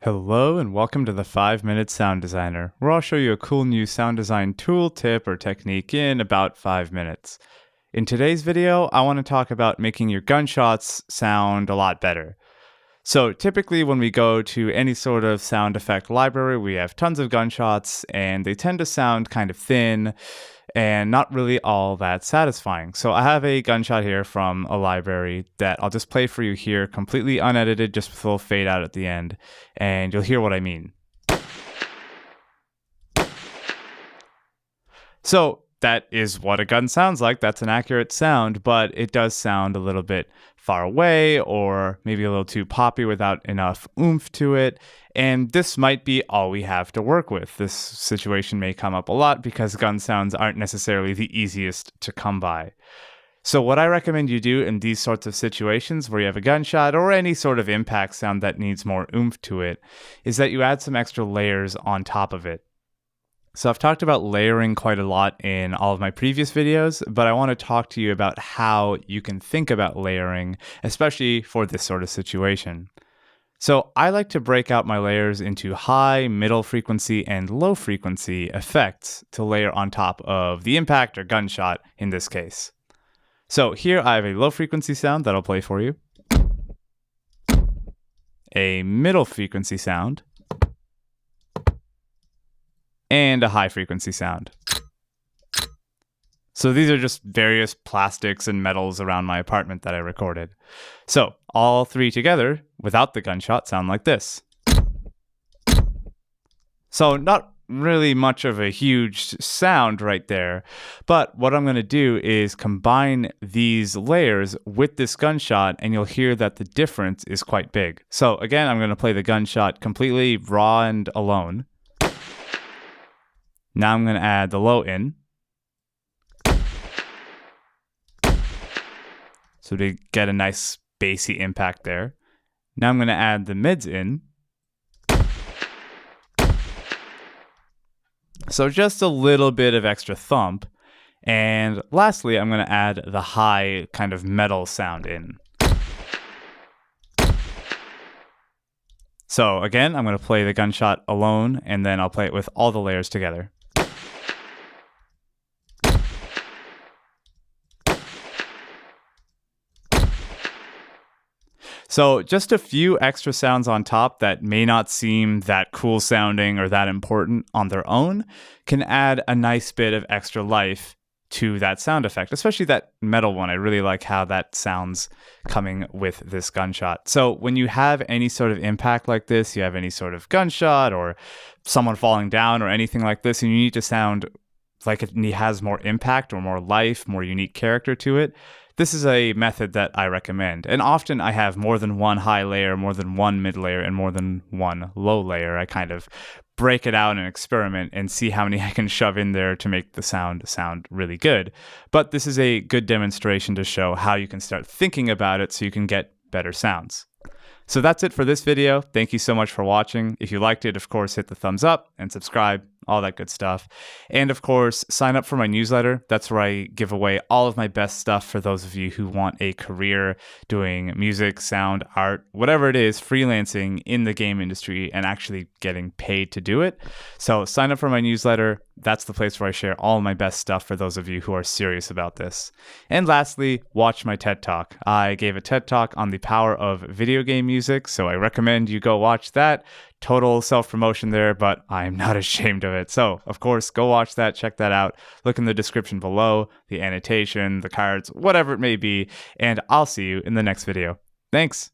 Hello and welcome to the 5-Minute Sound Designer, where I'll show you a cool new sound design tool, tip, or technique in about 5 minutes. In today's video, I want to talk about making your gunshots sound a lot better. So typically when we go to any sort of sound effect library, we have tons of gunshots and they tend to sound kind of thin and not really all that satisfying. So I have a gunshot here from a library that I'll just play for you here, completely unedited, just with a little fade out at the end, and you'll hear what I mean. So that is what a gun sounds like. That's an accurate sound, but it does sound a little bit far away or maybe a little too poppy without enough oomph to it. And this might be all we have to work with. This situation may come up a lot because gun sounds aren't necessarily the easiest to come by. So what I recommend you do in these sorts of situations where you have a gunshot or any sort of impact sound that needs more oomph to it is that you add some extra layers on top of it. So I've talked about layering quite a lot in all of my previous videos, but I want to talk to you about how you can think about layering, especially for this sort of situation. So I like to break out my layers into high, middle frequency, and low frequency effects to layer on top of the impact or gunshot in this case. So here I have a low frequency sound that I'll play for you, a middle frequency sound, and a high frequency sound. So these are just various plastics and metals around my apartment that I recorded. So all three together, without the gunshot, sound like this. So not really much of a huge sound right there, but what I'm going to do is combine these layers with this gunshot and you'll hear that the difference is quite big. So again, I'm going to play the gunshot completely raw and alone. Now I'm going to add the low in. So to get a nice bassy impact there. Now I'm going to add the mids in. So just a little bit of extra thump. And lastly, I'm going to add the high kind of metal sound in. So again, I'm going to play the gunshot alone, and then I'll play it with all the layers together. So just a few extra sounds on top that may not seem that cool sounding or that important on their own can add a nice bit of extra life to that sound effect, especially that metal one. I really like how that sounds coming with this gunshot. So when you have any sort of impact like this, you have any sort of gunshot or someone falling down or anything like this, and you need to sound like it has more impact or more life, more unique character to it, this is a method that I recommend. And often I have more than one high layer, more than one mid layer, and more than one low layer. I kind of break it out and experiment and see how many I can shove in there to make the sound really good. But this is a good demonstration to show how you can start thinking about it so you can get better sounds. So that's it for this video. Thank you so much for watching. If you liked it, of course, hit the thumbs up and subscribe, all that good stuff. And of course, sign up for my newsletter. That's where I give away all of my best stuff for those of you who want a career doing music, sound, art, whatever it is, freelancing in the game industry and actually getting paid to do it. So sign up for my newsletter. That's the place where I share all my best stuff for those of you who are serious about this. And lastly, watch my TED Talk. I gave a TED Talk on the power of video game music, so I recommend you go watch that. Total self-promotion there, but I'm not ashamed of it. So, of course, go watch that, check that out. Look in the description below, the annotation, the cards, whatever it may be, and I'll see you in the next video. Thanks!